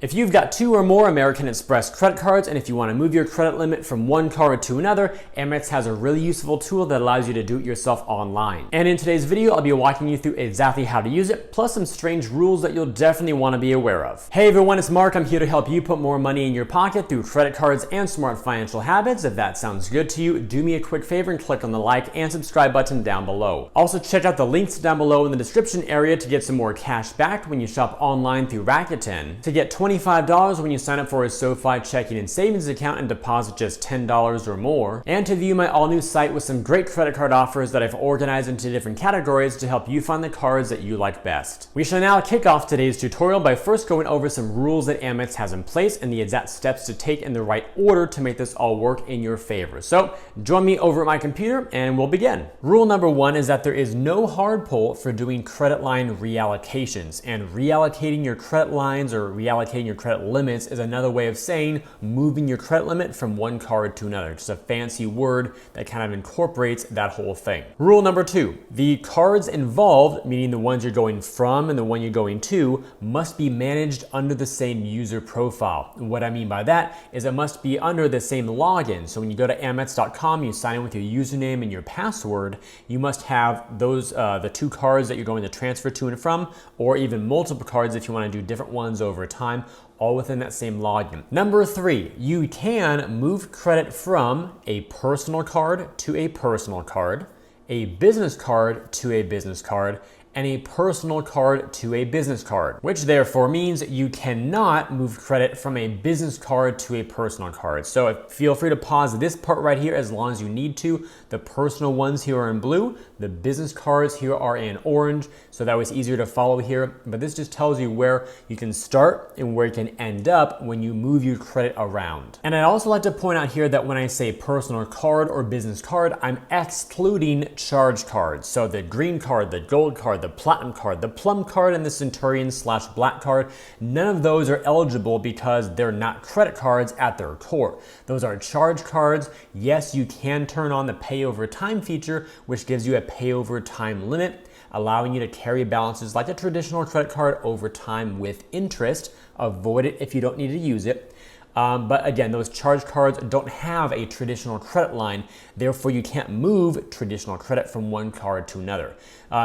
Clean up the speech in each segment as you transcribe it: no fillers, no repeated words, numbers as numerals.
If you've got 2 or more American Express credit cards, and if you want to move your credit limit from one card to another, Amex has a really useful tool that allows you to do it yourself online. And in today's video, I'll be walking you through exactly how to use it, plus some strange rules that you'll definitely want to be aware of. Hey everyone, it's Mark. I'm here to help you put more money in your pocket through credit cards and smart financial habits. If that sounds good to you, do me a quick favor and click on the like and subscribe button down below. Also, check out the links down below in the description area to get some more cash back when you shop online through Rakuten. To get $25 when you sign up for a SOFI checking and savings account and deposit just $10 or more, and to view my all-new site with some great credit card offers that I've organized into different categories to help you find the cards that you like best. We shall now kick off today's tutorial by first going over some rules that Amex has in place and the exact steps to take in the right order to make this all work in your favor. So join me over at my computer and we'll begin. Rule number 1 is that there is no hard pull for doing credit line reallocations, and reallocating your credit lines or reallocating your credit limits is another way of saying moving your credit limit from one card to another. Just a fancy word that kind of incorporates that whole thing. Rule number 2, the cards involved, meaning the ones you're going from and the one you're going to, must be managed under the same user profile. And what I mean by that is it must be under the same login. So when you go to Amex.com, you sign in with your username and your password, you must have those, the 2 cards that you're going to transfer to and from, or even multiple cards if you want to do different ones over time, all within that same login. Number 3, you can move credit from a personal card to a personal card, a business card to a business card, and a personal card to a business card, which therefore means you cannot move credit from a business card to a personal card. So feel free to pause this part right here as long as you need to. The personal ones here are in blue, the business cards here are in orange, so that was easier to follow here. But this just tells you where you can start and where you can end up when you move your credit around. And I'd also like to point out here that when I say personal card or business card, I'm excluding charge cards. So the green card, the gold card, the platinum card, the plum card, and the centurion/black card, none of those are eligible because they're not credit cards at their core. Those are charge cards. Yes, you can turn on the pay over time feature, which gives you a pay over time limit, allowing you to carry balances like a traditional credit card over time with interest. Avoid it if you don't need to use it. But again, those charge cards don't have a traditional credit line, therefore you can't move traditional credit from one card to another.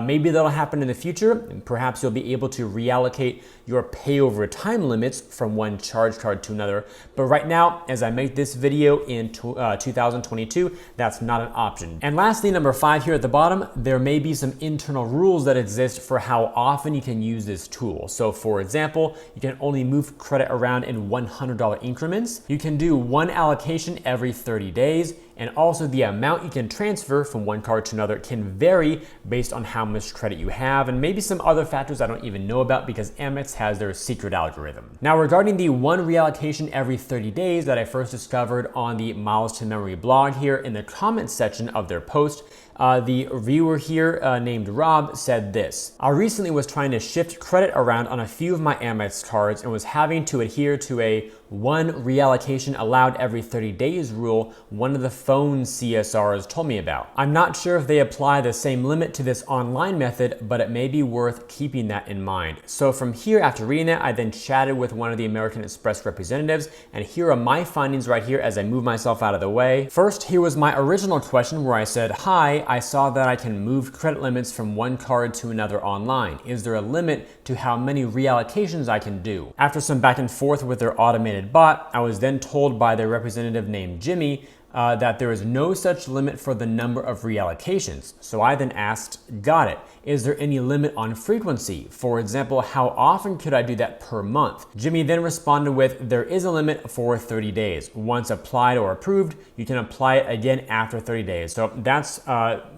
Maybe that'll happen in the future, and perhaps you'll be able to reallocate your pay over time limits from one charge card to another. But right now, as I make this video in 2022, that's not an option. And lastly, number 5 here at the bottom, there may be some internal rules that exist for how often you can use this tool. So for example, you can only move credit around in $100 increments. You can do one allocation every 30 days. And also the amount you can transfer from one card to another can vary based on how much credit you have, and maybe some other factors I don't even know about because Amex has their secret algorithm. Now, regarding the one reallocation every 30 days that I first discovered on the Miles to Memory blog here in the comments section of their post, the viewer here named Rob said this: I recently was trying to shift credit around on a few of my Amex cards and was having to adhere to a one reallocation allowed every 30 days rule one of the phone CSRs told me about. I'm not sure if they apply the same limit to this online method, but it may be worth keeping that in mind. So from here, after reading that, I then chatted with one of the American Express representatives, and here are my findings right here as I move myself out of the way. First, here was my original question where I said, hi, I saw that I can move credit limits from one card to another online. Is there a limit to how many reallocations I can do? After some back and forth with their automated bot, I was then told by their representative named Jimmy that there is no such limit for the number of reallocations. So I then asked, got it. Is there any limit on frequency? For example, how often could I do that per month? Jimmy then responded with, there is a limit for 30 days. Once applied or approved, you can apply it again after 30 days. So that's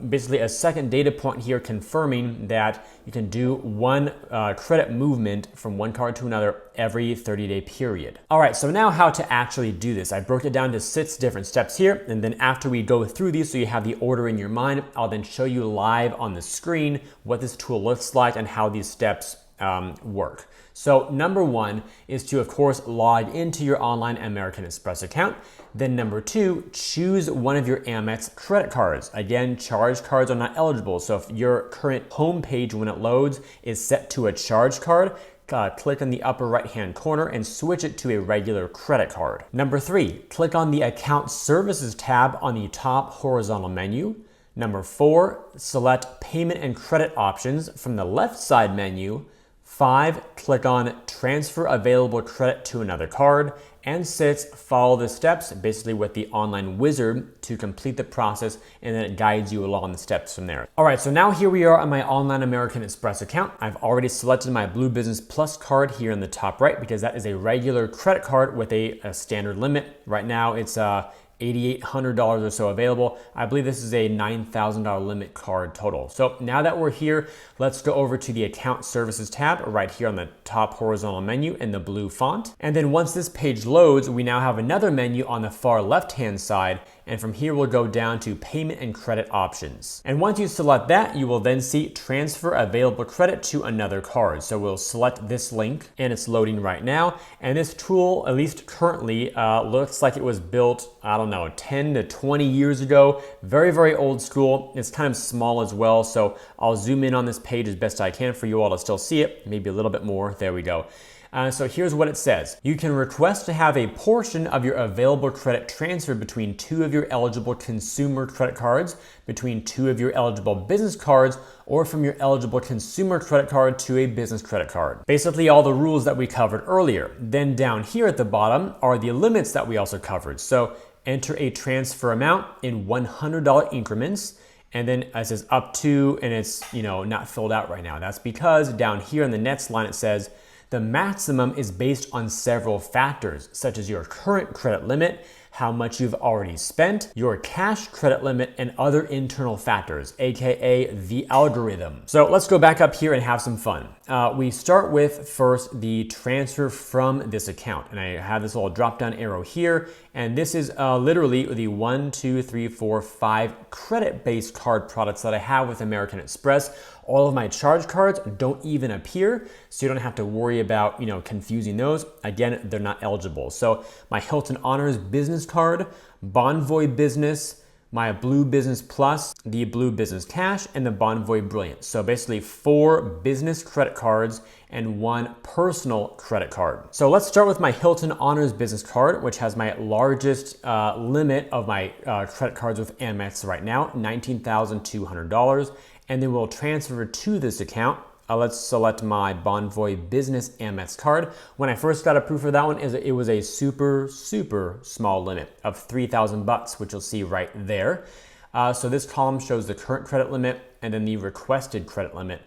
basically a second data point here confirming that you can do one credit movement from one card to another every 30-day period. All right, so now how to actually do this. I broke it down to 6 different steps here, and then after we go through these so you have the order in your mind, I'll then show you live on the screen what this tool looks like and how these steps work. So number 1 is to, of course, log into your online American Express account. Then number 2, choose one of your Amex credit cards. Again, charge cards are not eligible. So if your current home page when it loads is set to a charge card, click on the upper right-hand corner and switch it to a regular credit card. Number 3, click on the Account Services tab on the top horizontal menu. Number 4, select Payment and Credit Options from the left side menu. 5, click on Transfer Available Credit to Another Card. And 6, follow the steps, basically with the online wizard, to complete the process, and then it guides you along the steps from there. All right, so now here we are on my online American Express account. I've already selected my Blue Business Plus card here in the top right because that is a regular credit card with a standard limit. Right now it's $8,800 or so available. I believe this is a $9,000 limit card total. So now that we're here, let's go over to the Account Services tab right here on the top horizontal menu in the blue font. And then once this page loads, we now have another menu on the far left-hand side. And from here, we'll go down to Payment and Credit Options. And once you select that, you will then see Transfer Available Credit to Another Card. So we'll select this link, and it's loading right now. And this tool, at least currently, looks like it was built, I don't know, 10 to 20 years ago. Very, very old school. It's kind of small as well. So I'll zoom in on this page as best I can for you all to still see it. Maybe a little bit more. There we go. So here's what it says. You can request to have a portion of your available credit transferred between 2 of your eligible consumer credit cards, between 2 of your eligible business cards, or from your eligible consumer credit card to a business credit card. Basically all the rules that we covered earlier. Then down here at the bottom are the limits that we also covered. So enter a transfer amount in $100 increments. And then it says up to, and it's not filled out right now. That's because down here in the next line it says, the maximum is based on several factors, such as your current credit limit, how much you've already spent, your cash credit limit, and other internal factors, aka the algorithm. So let's go back up here and have some fun. We start with first the transfer from this account. And I have this little drop-down arrow here. And this is literally the 1, 2, 3, 4, 5 credit-based card products that I have with American Express. All of my charge cards don't even appear, so you don't have to worry about, confusing those. Again, they're not eligible. So my Hilton Honors business card, Bonvoy Business, my Blue Business Plus, the Blue Business Cash, and the Bonvoy Brilliant. So basically 4 business credit cards and 1 personal credit card. So let's start with my Hilton Honors business card, which has my largest limit of my credit cards with Amex right now, $19,200. And then we'll transfer to this account. Let's select my Bonvoy Business Amex card. When I first got approved for that one, it was a super, super small limit of $3,000, which you'll see right there. So this column shows the current credit limit and then the requested credit limit.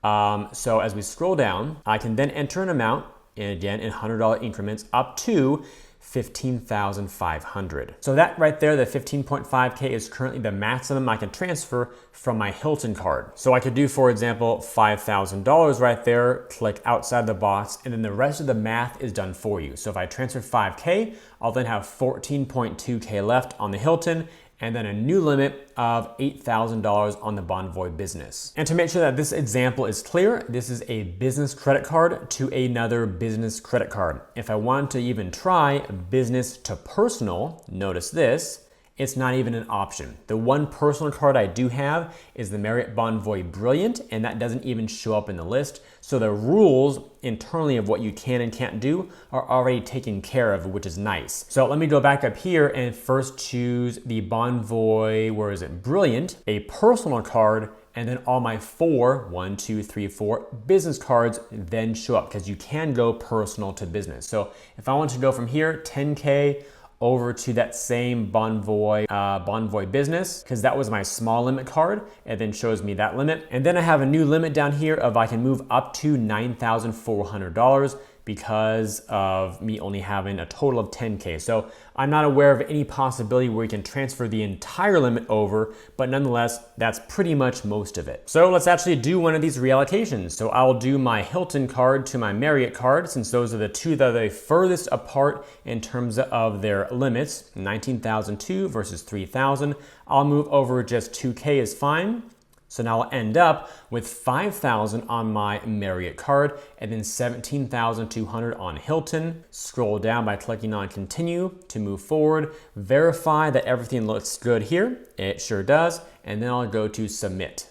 So as we scroll down, I can then enter an amount, and again, in $100 increments up to $15,500. So that right there, the 15.5K is currently the maximum I can transfer from my Hilton card. So I could do, for example, $5,000 right there, click outside the box, and then the rest of the math is done for you. So if I transfer 5K, I'll then have 14.2K left on the Hilton, and then a new limit of $8,000 on the Bonvoy Business. And to make sure that this example is clear, this is a business credit card to another business credit card. If I want to even try business to personal, notice this, it's not even an option. The one personal card I do have is the Marriott Bonvoy Brilliant, and that doesn't even show up in the list. So the rules internally of what you can and can't do are already taken care of, which is nice. So let me go back up here and first choose the Bonvoy, Brilliant, a personal card, and then all my 4 business cards then show up because you can go personal to business. So if I want to go from here, 10K, over to that same Bonvoy Business, because that was my small limit card. It then shows me that limit. And then I have a new limit down here of I can move up to $9,400 because of me only having a total of 10K. So I'm not aware of any possibility where you can transfer the entire limit over, but nonetheless, that's pretty much most of it. So let's actually do one of these reallocations. So I'll do my Hilton card to my Marriott card, since those are the two that are the furthest apart in terms of their limits, 19,002 versus 3,000. I'll move over just 2K is fine. So now I'll end up with 5,000 on my Marriott card and then 17,200 on Hilton. Scroll down by clicking on continue to move forward. Verify that everything looks good here. It sure does. And then I'll go to submit.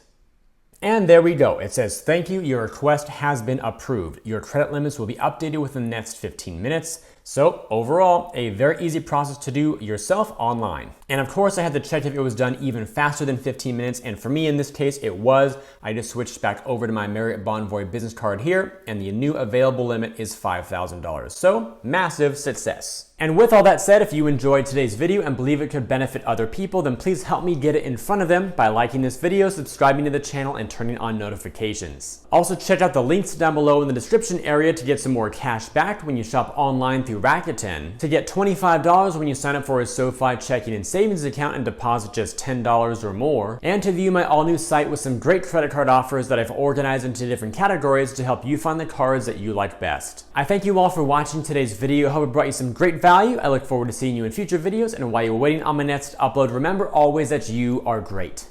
And there we go. It says, thank you, your request has been approved. Your credit limits will be updated within the next 15 minutes. So overall, a very easy process to do yourself online. And of course, I had to check if it was done even faster than 15 minutes. And for me, in this case, it was. I just switched back over to my Marriott Bonvoy business card here, and the new available limit is $5,000. So massive success. And with all that said, if you enjoyed today's video and believe it could benefit other people, then please help me get it in front of them by liking this video, subscribing to the channel, and turning on notifications. Also, check out the links down below in the description area to get some more cash back when you shop online through Rakuten, to get $25 when you sign up for a SOFI checking and savings account and deposit just $10 or more, and to view my all-new site with some great credit card offers that I've organized into different categories to help you find the cards that you like best. I thank you all for watching today's video. I hope it brought you some great value. I look forward to seeing you in future videos, and while you're waiting on my next upload, remember always that you are great.